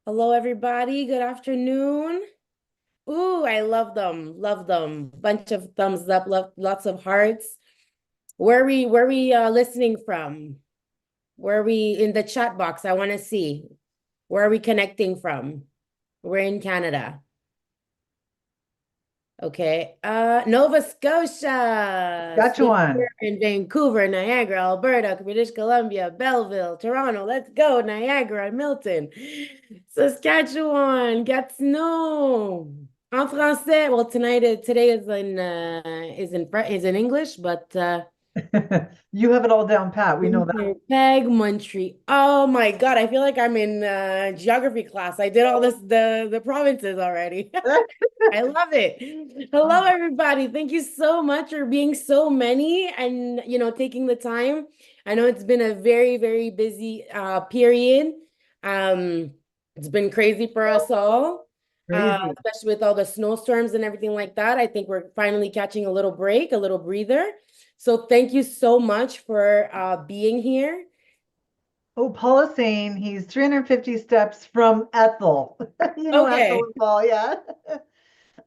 Hello, everybody. Good afternoon. Ooh, I love them. Love them. Bunch of thumbs up, lots of hearts. Where we listening from? Where are we in the chat box? I want to see. Where are we connecting from? We're in Canada. Okay. Nova Scotia. Got you Swift one. Current, Vancouver, Niagara, Alberta, British Columbia, Belleville, Toronto. Let's go, Niagara, Milton, Saskatchewan, Gatineau. En français. Well, today is in English, but You have it all down pat. We know that. Winnipeg, Montreal. Oh my God, I feel like I'm in geography class. I did all the provinces already. I love it. Hello, Oh, everybody. Thank you so much for being so many and taking the time. I know it's been a very, very busy period. Um, it's been crazy for us all, crazy. especially with all the snowstorms and everything like that. I think we're finally catching a little break, a little breather. So thank you so much for being here. Oh, Paul is saying he's 350 steps from Ethel. You know Ethel Okay. and Paul, yeah.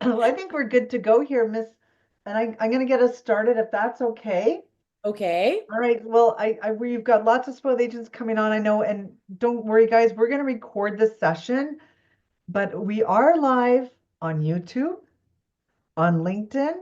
I think we're good to go here, Miss. And I'm going to get us started if that's okay. Okay. All right. Well, we've got lots of spoiled agents coming on, I know. And don't worry, guys, we're going to record this session, but we are live on YouTube, on LinkedIn,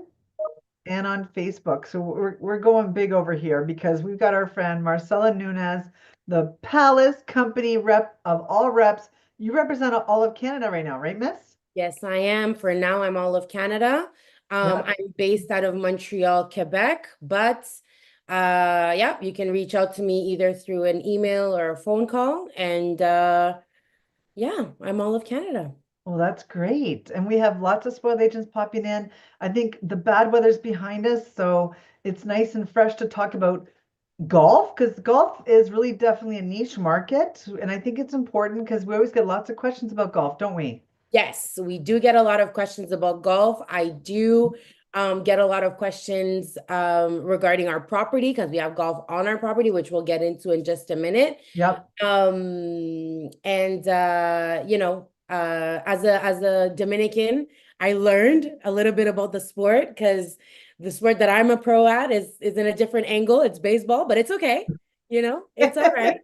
and on Facebook. So we're going big over here because we've got our friend Marcella Nunez, the Palace Company rep of all reps. You represent all of Canada right now, right, Miss? Yes, I am. For now, I'm all of Canada. Yeah. I'm based out of Montreal, Quebec, but yeah, you can reach out to me either through an email or a phone call. And yeah, I'm all of Canada. Well, that's great. And we have lots of spoiled agents popping in. I think the bad weather's behind us, so it's nice and fresh to talk about golf because golf is really definitely a niche market. And I think it's important because we always get lots of questions about golf, don't we? Yes, we do get a lot of questions about golf. I do get a lot of questions regarding our property because we have golf on our property, which we'll get into in just a minute. Yep. And as a Dominican, I learned a little bit about the sport because the sport that I'm a pro at is in a different angle. It's baseball, but it's okay. It's all right.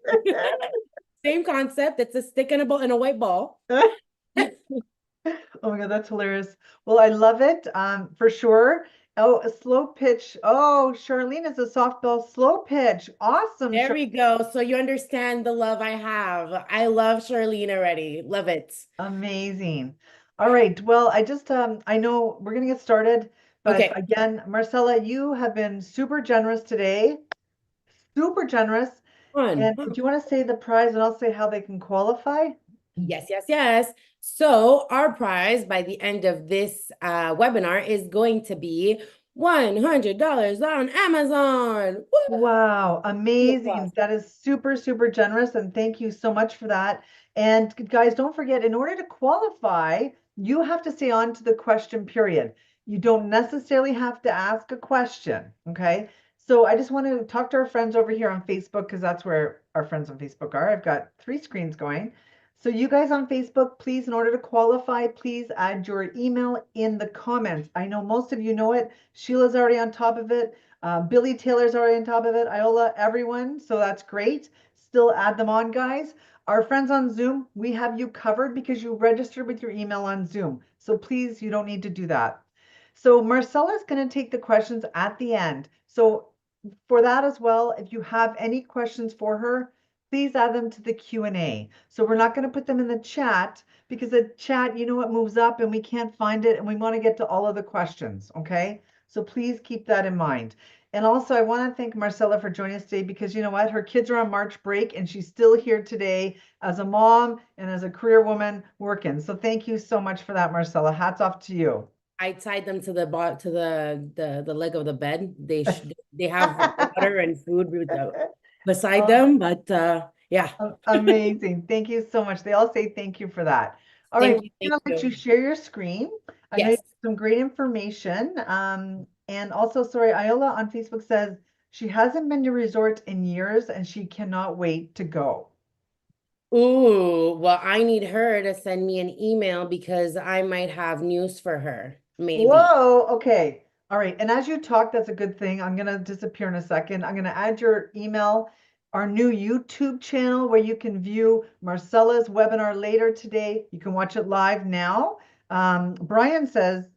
Same concept. It's a stick and a ball and a white ball. Oh my God, that's hilarious. Well, I love it, for sure. Oh, a slow pitch. Oh, Charlene is a softball slow pitch. Awesome, There we go. So you understand the love I have. I love Charlene already. Love it. amazing. All right. Well, I know we're gonna get started, but Okay. again, Marcella, you have been super generous today. Super generous. Fun. And do you want to say the prize and I'll say how they can qualify? Yes, yes, yes. So our prize by the end of this webinar is going to be $100 on Amazon. Wow, Woo! amazing. That is super, super generous. And thank you so much for that. And guys, don't forget, in order to qualify, you have to stay on to the question period. You don't necessarily have to ask a question. Okay. So I just want to talk to our friends over here on Facebook because that's where our friends on Facebook are. I've got three screens going. So you guys on Facebook, please, in order to qualify, please add your email in the comments. I know most of you know it. Sheila's already on top of it. Billy Taylor's already on top of it. Iola, everyone. So that's great. Still add them on, guys. Our friends on Zoom, we have you covered because you registered with your email on Zoom. So please, you don't need to do that. So Marcella's going to take the questions at the end. So for that as well, if you have any questions for her, please add them to the Q&A. So we're not going to put them in the chat because the chat, you know, it moves up and we can't find it and we want to get to all of the questions, okay? So please keep that in mind. And also, I want to thank Marcella for joining us today because you know what? Her kids are on March break and she's still here today as a mom and as a career woman working. So thank you so much for that, Marcella. Hats off to you. I tied them to the leg of the bed. They have water and food beside Oh, them, but yeah. amazing. Thank you so much. They all say thank you for that. All right, Thank you, we're thank going to let you you. share your screen. I know you Yes. have some great information. And also, sorry, Iola on Facebook says she hasn't been to resort in years and she cannot wait to go. Ooh, well, I need her to send me an email because I might have news for her. Maybe. Whoa, okay. All right. And as you talk, that's a good thing. I'm going to disappear in a second. I'm going to add your email, our new YouTube channel where you can view Marcella's webinar later today. You can watch it live now. Brian says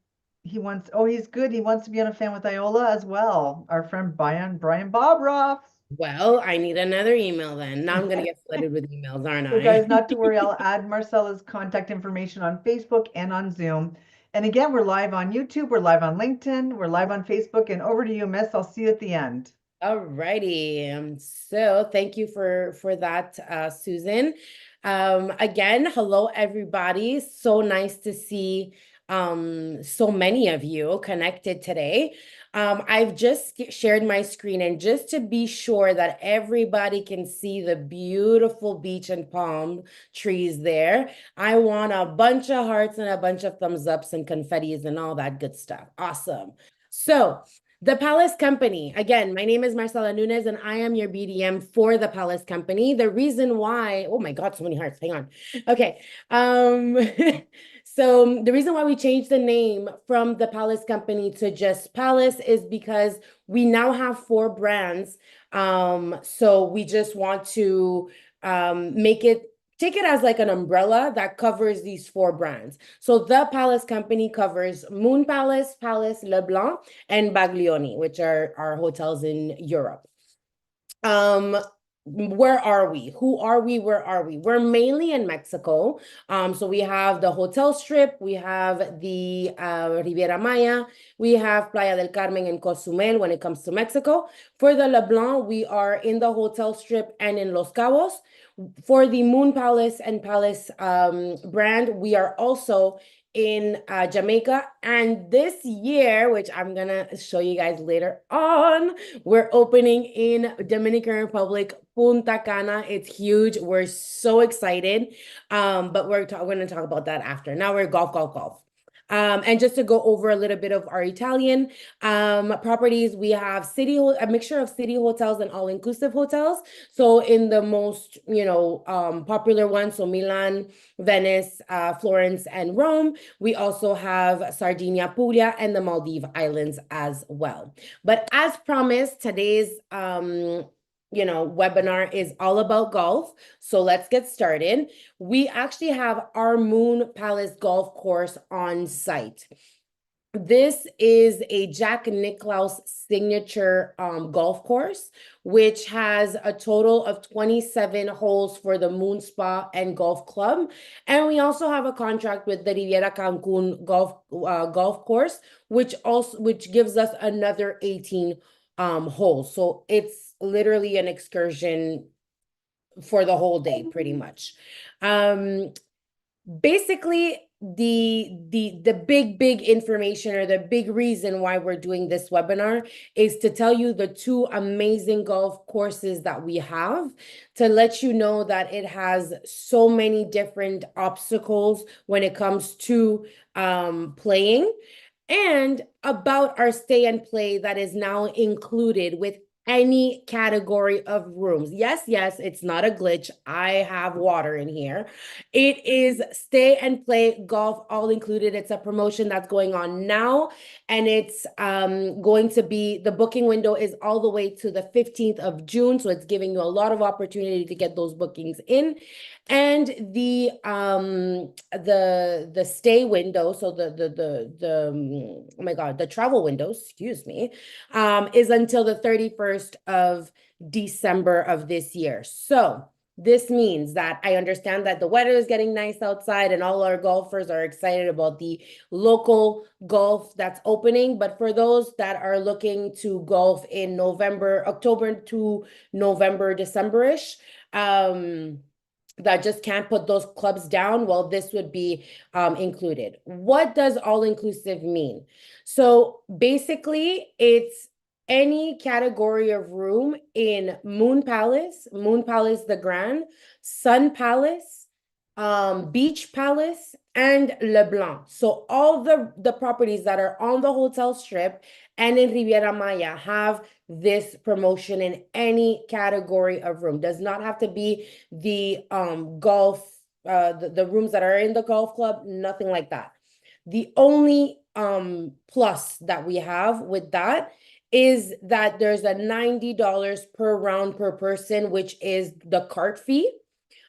he wants, oh, he's good. He wants to be on a fan with Iola as well. Our friend Brian Bobroff. Well, I need another email then. Now I'm gonna get flooded with emails, aren't So guys, I? not to worry, I'll add Marcella's contact information on Facebook and on Zoom. And again, we're live on YouTube, we're live on LinkedIn, we're live on Facebook, and over to you, Miss. I'll see you at the end. All righty. So thank you for that, Susan. Again, hello everybody. So nice to see so many of you connected today. I've just shared my screen, and just to be sure that everybody can see the beautiful beach and palm trees there, I want a bunch of hearts and a bunch of thumbs ups and confettis and all that good stuff. Awesome. So the Palace Company. Again, my name is Marcella Nunez, and I am your BDM for the Palace Company. The reason why, oh my God, so many hearts. Hang on. Okay. So the reason why we changed the name from the Palace Company to just Palace is because we now have 4 brands. So we just want to make it take it as like an umbrella that covers these 4 brands. So the Palace Company covers Moon Palace, Palace Leblanc, and Baglioni, which are our hotels in Europe. Um, where are we? Who are we? Where are we? We're mainly in Mexico. So we have the hotel strip, we have the Riviera Maya, we have Playa del Carmen and Cozumel when it comes to Mexico. For the Leblanc, we are in the hotel strip and in Los Cabos. For the Moon Palace and Palace brand, we are also in Jamaica. And this year, which I'm gonna show you guys later on, we're opening in Dominican Republic, Punta Cana. It's huge. We're so excited. But we're going to talk about that after. Now we're golf, golf, golf. And just to go over a little bit of our Italian properties, we have a mixture of city hotels and all-inclusive hotels. So in the most, popular ones, so Milan, Venice, Florence, and Rome. We also have Sardinia, Puglia, and the Maldive Islands as well. But as promised, today's webinar is all about golf. So let's get started. We actually have our Moon Palace golf course on site. This is a Jack Nicklaus signature golf course, which has a total of 27 holes for the Moon Spa and Golf Club. And we also have a contract with the Riviera Cancun golf course, which gives us another 18 holes. So it's literally an excursion for the whole day, pretty much. Basically, the big information, or the big reason why we're doing this webinar, is to tell you the 2 amazing golf courses that we have, to let you know that it has so many different obstacles when it comes to playing, and about our stay and play that is now included with any category of rooms. Yes, it's not a glitch. I have water in here. It is stay and play golf all included. It's a promotion that's going on now, and it's going to be, the booking window is all the way to the 15th of June. So it's giving you a lot of opportunity to get those bookings in. And the stay window, so oh my God, the travel windows, excuse me, is until the 31st of December of this year. So this means that I understand that the weather is getting nice outside and all our golfers are excited about the local golf that's opening. But for those that are looking to golf in October to November, December-ish, that just can't put those clubs down, well, this would be included. What does all inclusive mean? So basically, it's any category of room in Moon Palace the Grand, Sun Palace, Beach Palace, and LeBlanc. So all the properties that are on the hotel strip and in Riviera Maya have this promotion in any category of room. Does not have to be the golf, the rooms that are in the golf club, nothing like that. The only plus that we have with that is that there's a $90 per round per person, which is the cart fee.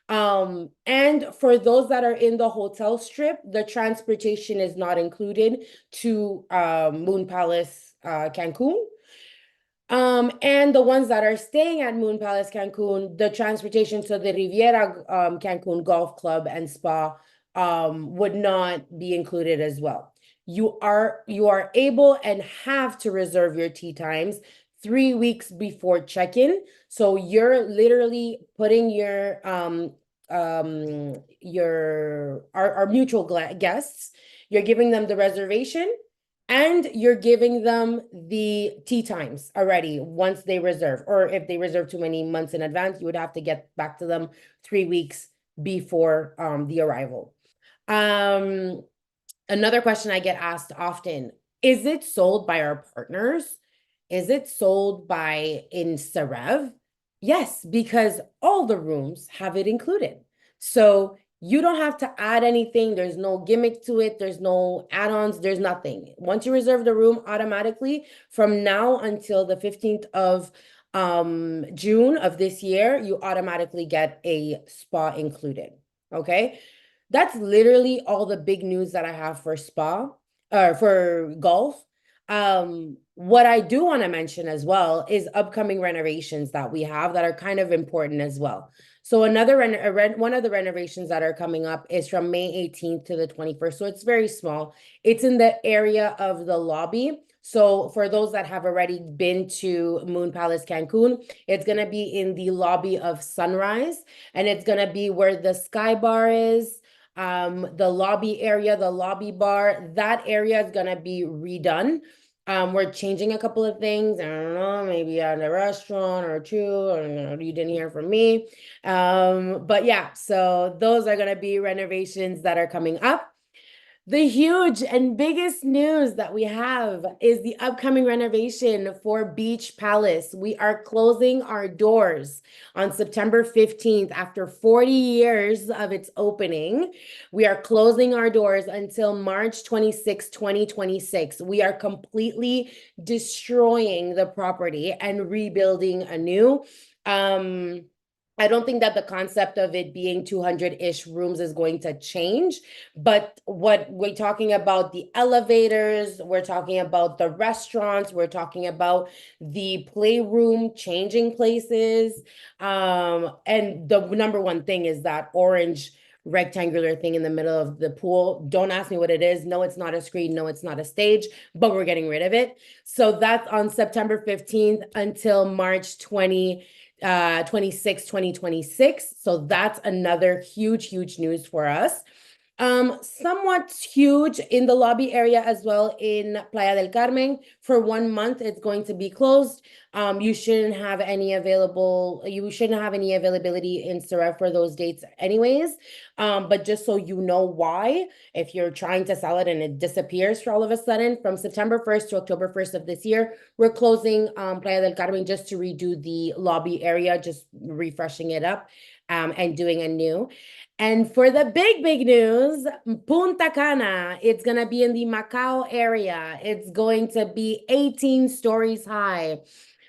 And for those that are in the hotel strip, the transportation is not included to Moon Palace, Cancun. And the ones that are staying at Moon Palace Cancun, the transportation to the Riviera Cancun Golf Club and Spa would not be included as well. You are able and have to reserve your tea times 3 weeks before check-in. So you're literally putting our mutual guests, you're giving them the reservation and you're giving them the tea times already once they reserve. Or if they reserve too many months in advance, you would have to get back to them 3 weeks before the arrival. Um, Another question I get asked often, is it sold by our partners? Is it sold by in Sarev? Yes, because all the rooms have it included. So you don't have to add anything. There's no gimmick to it. There's no add-ons. There's nothing. Once you reserve the room automatically from now until the 15th of June of this year, you automatically get a spa included. Okay. That's literally all the big news that I have for spa or for golf. What I do want to mention as well is upcoming renovations that we have that are kind of important as well. So one of the renovations that are coming up is from May 18th to the 21st. So it's very small. It's in the area of the lobby. So for those that have already been to Moon Palace Cancun, it's going to be in the lobby of Sunrise, and it's going to be where the Sky Bar is, the lobby area, the lobby bar, that area is gonna be redone. We're changing a couple of things. I don't know, maybe at a restaurant or two. I don't know, you didn't hear from me. But yeah, so those are gonna be renovations that are coming up. The huge and biggest news that we have is the upcoming renovation for Beach Palace. We are closing our doors on September 15th after 40 years of its opening. We are closing our doors until March 26, 2026. We are completely destroying the property and rebuilding anew. I don't think that the concept of it being 200-ish rooms is going to change, but what we're talking about, the elevators, we're talking about the restaurants, we're talking about the playroom changing places. And the number one thing is that orange rectangular thing in the middle of the pool. Don't ask me what it is. No, it's not a screen. No, it's not a stage, but we're getting rid of it. So that's on September 15th until March 26, 2026. So that's another huge news for us. Somewhat huge in the lobby area as well in Playa del Carmen. For 1 month, it's going to be closed. You shouldn't have any availability in Sareb for those dates anyways. But just so you know why, if you're trying to sell it and it disappears for all of a sudden, from September 1st to October 1st of this year, we're closing Playa del Carmen just to redo the lobby area, just refreshing it up and doing a new. And for the big news, Punta Cana, it's going to be in the Macau area. It's going to be 18 stories high.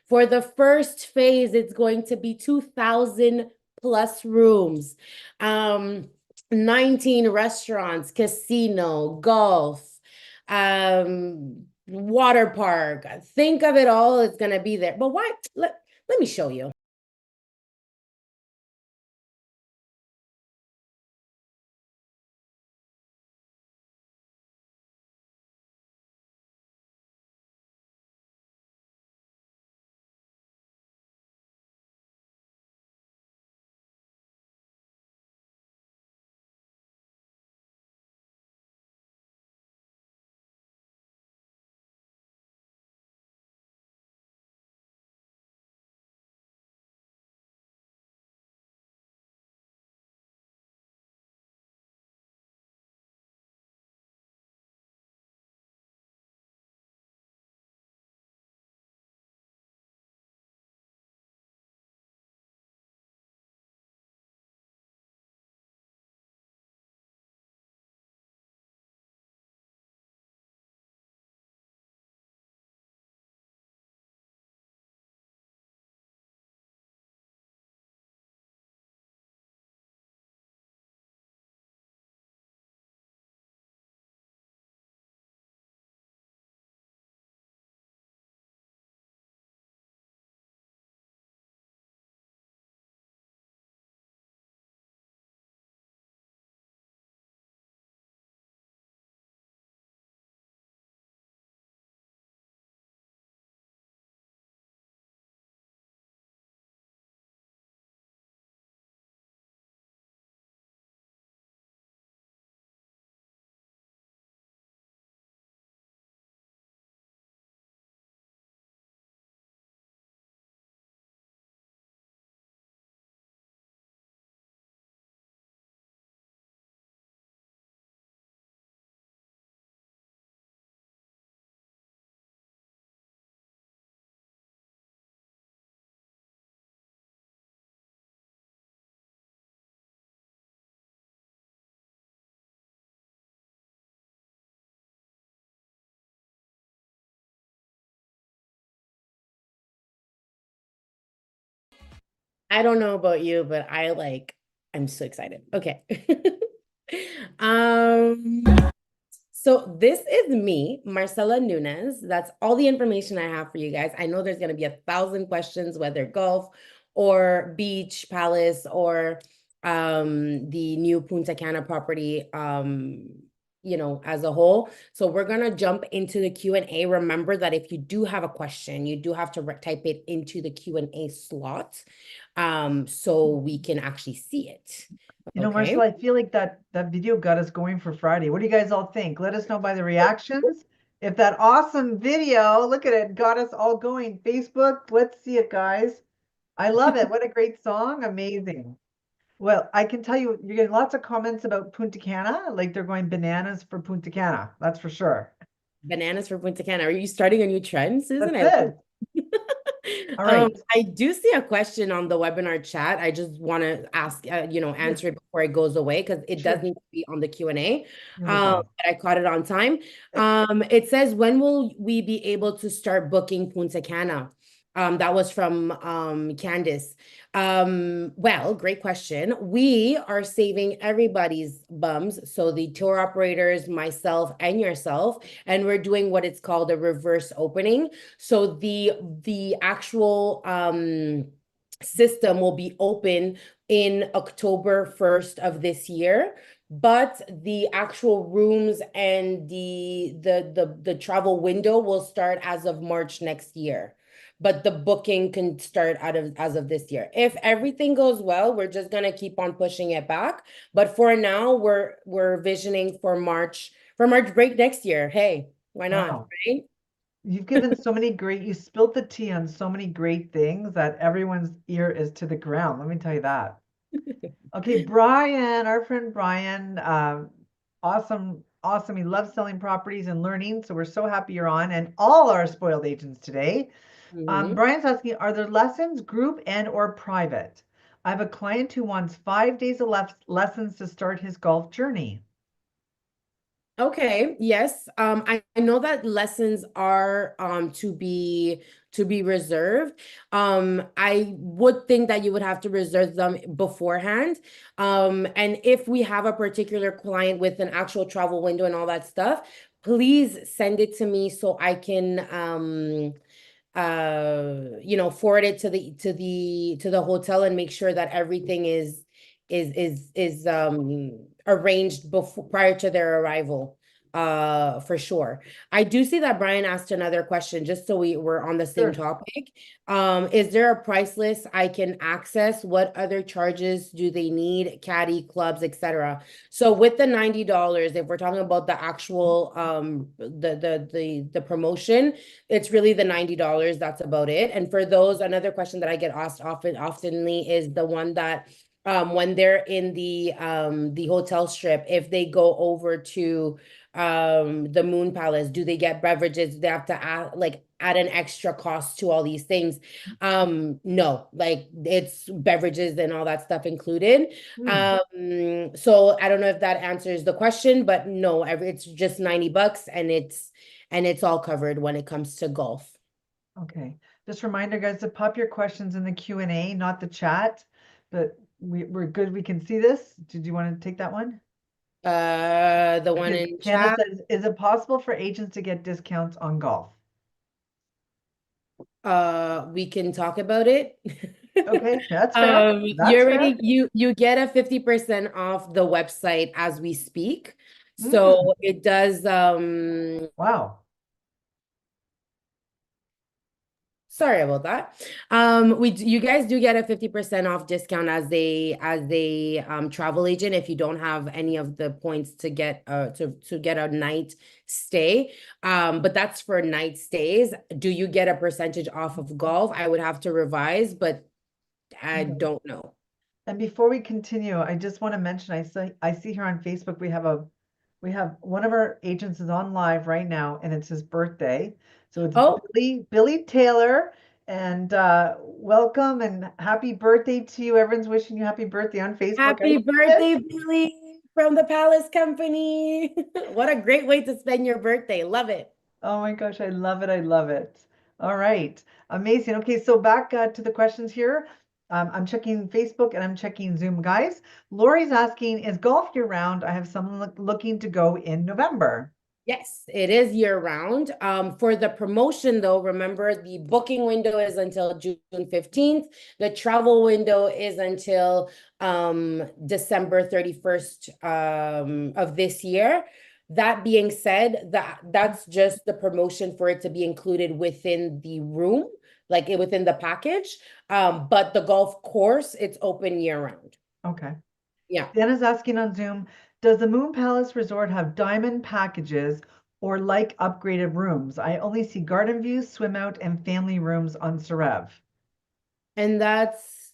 For the first phase, it's going to be 2,000 plus rooms, 19 restaurants, casino, golf, water park. Think of it all. It's going to be there. But why? Let me show you. I don't know about you, but I'm so excited. Okay. Um, so this is me, Marcella Nunez. That's all the information I have for you guys. I know there's going to be 1,000 questions, whether golf or beach palace or the new Punta Cana property, as a whole. So we're going to jump into the Q&A. Remember that if you do have a question, you do have to type it into the Q&A slot, so we can actually see it. Okay. Marcel, I feel like that video got us going for Friday. What do you guys all think? Let us know by the reactions. If that awesome video, look at it, got us all going. Facebook, let's see it, guys. I love it. What a great song. Amazing. Well, I can tell you, you're getting lots of comments about Punta Cana, like they're going bananas for Punta Cana. That's for sure. Bananas for Punta Cana. Are you starting a new trend, Susan? That's I love it. it. All right. I do see a question on the webinar chat. I just want to ask, Yes, answer it before it goes away because it does sure. need to be on the Q&A. Here we go. But I caught it on time. Eh, It says, when will we be able to start booking Punta Cana? That was from Candice. Well, great question. We are saving everybody's bums, so the tour operators, myself, and yourself, and we're doing what it's called a reverse opening. So the actual system will be open in October 1st of this year, but the actual rooms and the travel window will start as of March next year. But the booking can start as of this year. If everything goes well, we're just gonna keep on pushing it back. But for now, we're visioning for March break next year. Hey, why not, Wow. right? You've given so many great, you spilled the tea on so many great things that everyone's ear is to the ground. Let me tell you that. Okay, Brian, our friend Brian, awesome, awesome. He loves selling properties and learning. So we're so happy you're on, and all our spoiled agents today. Mhm. Brian's asking, are there lessons group and or private? I have a client who wants 5 days of lessons to start his golf journey. Okay, yes. I know that lessons are to be reserved. I would think that you would have to reserve them beforehand. And if we have a particular client with an actual travel window and all that stuff, please send it to me so I can forward it to the hotel and make sure that everything is arranged before prior to their arrival, for sure. I do see that Brian asked another question, just so we're on the same Sure. topic. Is there a price list I can access? What other charges do they need? Caddy, clubs, etc. So with the $90, if we're talking about the actual the promotion, it's really the $90. That's about it. And for those, another question that I get asked oftenly is the one that when they're in the hotel strip, if they go over to the Moon Palace, do they get beverages? Do they have to add an extra cost to all these things? No, like it's beverages and all that stuff included. Hmm. So I don't know if that answers the question, but no, it's just $90 and it's all covered when it comes to golf. Okay. Just a reminder, guys, to pop your questions in the Q&A, not the chat. But we're good. We can see this. Did you want to take that one? The one Okay. in Candace chat, says, is it possible for agents to get discounts on golf? we can talk about it. Okay, that's fair. You That's fair. already you get a 50% off the website as we speak. Mm, So it does wow. sorry about that. You guys do get a 50% off discount as a travel agent if you don't have any of the points to get to get a night stay. But that's for night stays. Do you get a percentage off of golf? I would have to revise, but I Okay. don't know. And before we continue, I just want to mention I see here on Facebook we have one of our agents is on live right now and it's his birthday. So it's Oh, Billy Taylor and welcome and happy birthday to you. Everyone's wishing you happy birthday on Facebook. I happy love it. birthday, Billy, from the Palace Company. What a great way to spend your birthday. Love it. Oh my gosh, I love it. I love it. All right. Amazing. Okay, so back to the questions here. I'm checking Facebook and I'm checking Zoom, guys. Lori's asking, is golf year round? I have someone looking to go in November. Yes, it is year round. For the promotion, though, remember the booking window is until June 15th. The travel window is until December 31st of this year. That being said, that's just the promotion for it to be included within the room, like within the package. But the golf course, it's open year round. Okay. Yeah. Dana's asking on Zoom, does the Moon Palace Resort have diamond packages or like upgraded rooms? I only see garden views, swim out, and family rooms on Sarev. And that's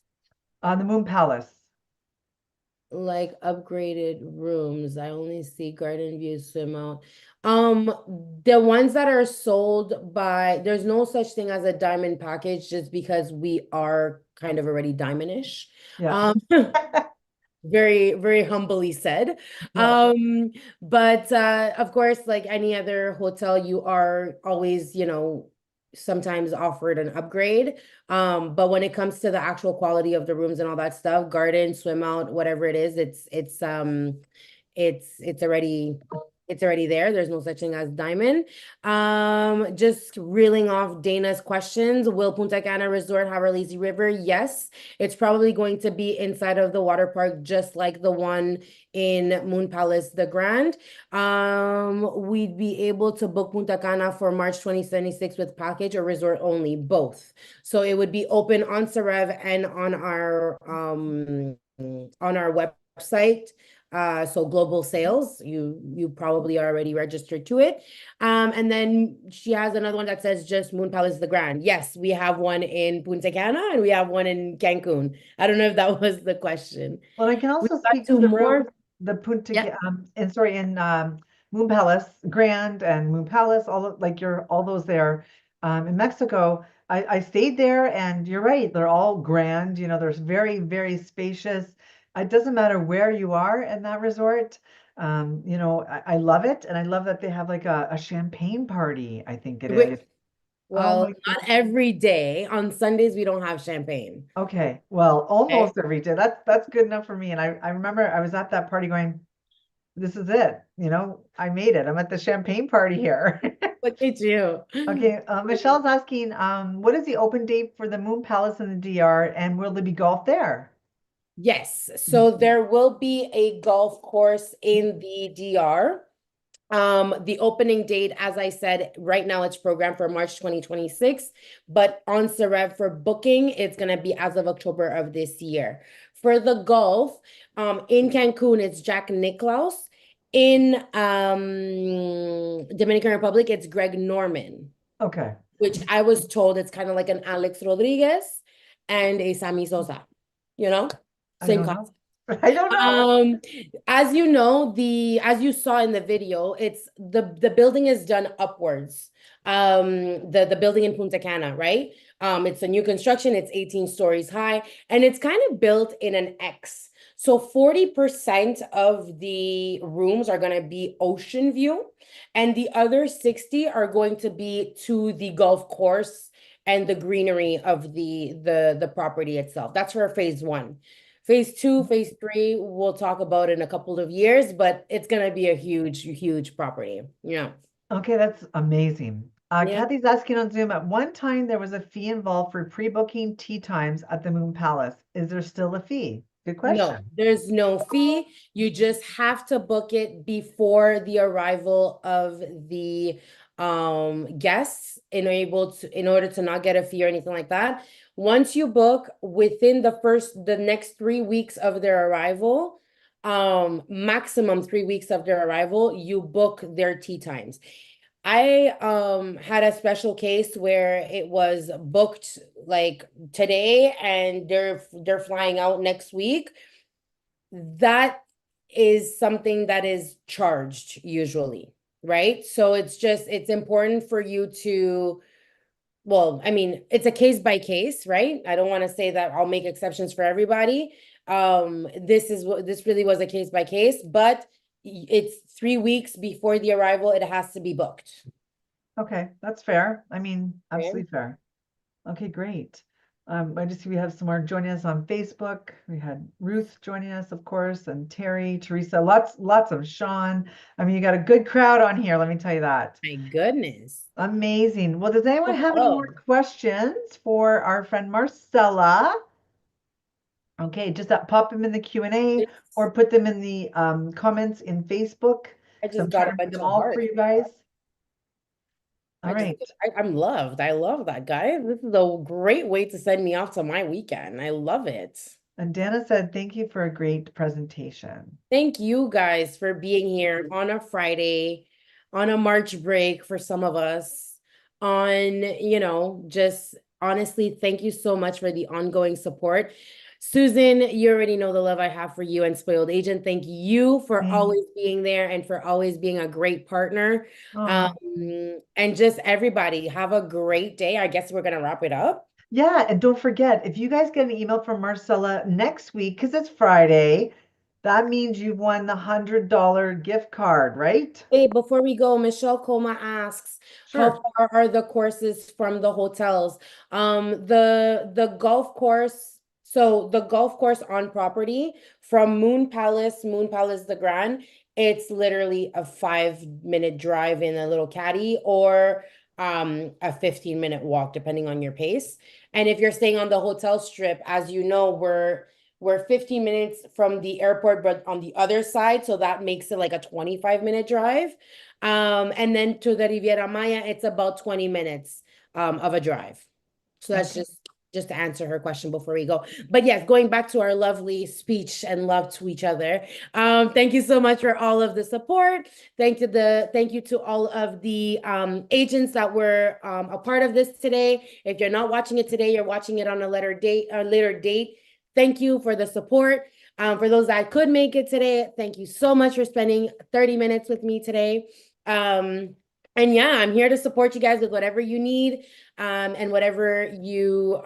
On the Moon Palace. like upgraded rooms. I only see garden view swim out. The ones that are sold by, there's no such thing as a diamond package just because we are kind of already diamondish. Yeah. Um, very, very humbly said. Yeah. But of course, like any other hotel, you are always, sometimes offered an upgrade. But when it comes to the actual quality of the rooms and all that stuff, garden, swim out, whatever it is, it's already there. There's no such thing as diamond. Just reeling off Dana's questions. Will Punta Cana Resort have a lazy river? Yes. It's probably going to be inside of the water park, just like the one in Moon Palace, the Grand. We'd be able to book Punta Cana for March 2026 with package or resort only, both. So it would be open on Sarev and on our website. So global sales, you probably already registered to it. And then she has another one that says just Moon Palace the Grand. Yes, we have one in Punta Cana and we have one in Cancun. I don't know if that was the question. Well, I can We also got speak to two the rooms, more. the Punta, Yeah. and sorry, in Moon Palace, Grand and Moon Palace, like all those there. In Mexico, I stayed there, and you're right, they're all grand. There's very, very spacious. It doesn't matter where you are in that resort. I love it, and I love that they have like a champagne party, I think it is. Oh Well, my not goodness. every day. On Sundays, we don't have champagne. Okay, well, Okay. almost every day. That's good enough for me. And I remember I was at that party going, this is it. I made it. I'm at the champagne party here. Look at you. Okay, Michelle's asking, what is the open date for the Moon Palace in the DR, and will there be golf there? Yes. So there will be a golf course in the DR. The opening date, as I said, right now it's programmed for March 2026, but on Sarev for booking, it's gonna be as of October of this year. For the golf, in Cancun, it's Jack Nicklaus. In Dominican Republic, it's Greg Norman, Okay, which I was told it's kind of like an Alex Rodriguez and a Sammy Sosa, you know, I same don't concept. know. I don't know. Um, as you know, as you saw in the video, it's the building is done upwards. The building in Punta Cana, right? It's a new construction, it's 18 stories high, and it's kind of built in an X. So 40% of the rooms are gonna be ocean view, and the other 60 are going to be to the golf course and the greenery of the property itself. That's for phase one. Phase two, phase three, we'll talk about in a couple of years, but it's gonna be a huge, huge property. Yeah. Okay, that's amazing. Yeah. Kathy's asking on Zoom, at one time there was a fee involved for pre-booking tea times at the Moon Palace. Is there still a fee? Good No, question. there's no fee. You just have to book it before the arrival of the guests in order to not get a fee or anything like that. Once you book within the next 3 weeks of their arrival, maximum 3 weeks of their arrival, you book their tea times. I had a special case where it was booked like today and they're flying out next week. That is something that is charged usually, right? So it's important for you to, well, I mean, it's a case by case, right? I don't want to say that I'll make exceptions for everybody. This really was a case by case, but it's 3 weeks before the arrival, it has to be booked. Okay, that's fair. I mean, Okay. absolutely fair. Okay, great. I just see we have some more joining us on Facebook. We had Ruth joining us, of course, and Terry, Teresa, lots of Sean. I mean, you got a good crowd on here, let me tell you that. My goodness. Amazing. Well, does anyone Oh, have any more oh. questions for our friend Marcella? Okay, just pop them in the Q&A or put them in the comments in Facebook. I So I'm just got trying a to read bunch them of all for hearts. you guys. All I just, right. I'm loved. I love that, guy. This is a great way to send me off to my weekend. I love it. And Dana said, thank you for a great presentation. Thank you guys for being here on a Friday, on a March break for some of us, on, just honestly, thank you so much for the ongoing support. Susan, you already know the love I have for you and Spoiled Agent. Thank you for Thank- always being there and for always being a great partner. Oh, And just everybody, have a great day. I guess we're gonna wrap it up. yeah. And don't forget, if you guys get an email from Marcella next week, because it's Friday, that means you've won the $100 gift card, right? Hey, before we go, Michelle Coma asks, how Sure. far are the courses from the hotels? The golf course, so the golf course on property from Moon Palace the Grand, it's literally a 5-minute drive in a little caddy or a 15-minute walk, depending on your pace. And if you're staying on the hotel strip, as you know, we're 15 minutes from the airport, but on the other side. So that makes it like a 25-minute drive. And then to the Riviera Maya, it's about 20 minutes of a drive. So that's Okay. just to answer her question before we go. But yes, going back to our lovely speech and love to each other. Thank you so much for all of the support. Thank you to all of the agents that were a part of this today. If you're not watching it today, you're watching it on a later date. Thank you for the support. For those that could make it today, thank you so much for spending 30 minutes with me today. And yeah, I'm here to support you guys with whatever you need and whatever you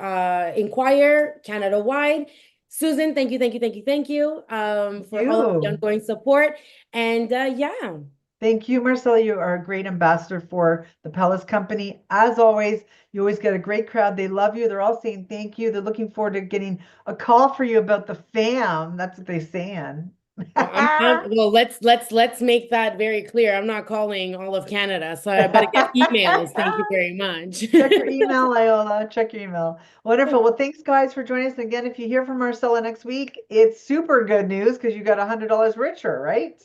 inquire Canada wide. Susan, thank you, thank you, thank you, thank you for all of the You. ongoing support. And yeah, Thank you, Marcella. You are a great ambassador for the Palace Company. As always, you always get a great crowd. They love you. They're all saying thank you. They're looking forward to getting a call for you about the fam. That's what they're saying. well, well, let's make that very clear. I'm not calling all of Canada, so I better get emails. Thank you very much. Check your email, Iola. Check your email. Wonderful. Well, thanks, guys, for joining us. Again, if you hear from Marcella next week, it's super good news because you got $100 richer, right?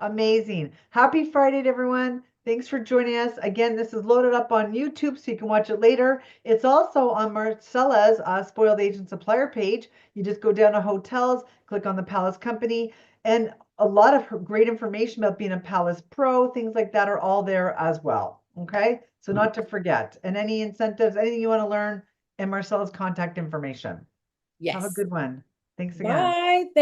Amazing. Happy Friday to everyone. Thanks for joining us. Again, this is loaded up on YouTube so you can watch it later. It's also on Marcella's Spoiled Agent Supplier page. You just go down to hotels, click on the Palace Company, and a lot of great information about being a Palace Pro, things like that are all there as well. Okay, so not to forget. And any incentives, anything you want to learn, and Marcella's contact information. Have a Yes. good one. Thanks again. Bye.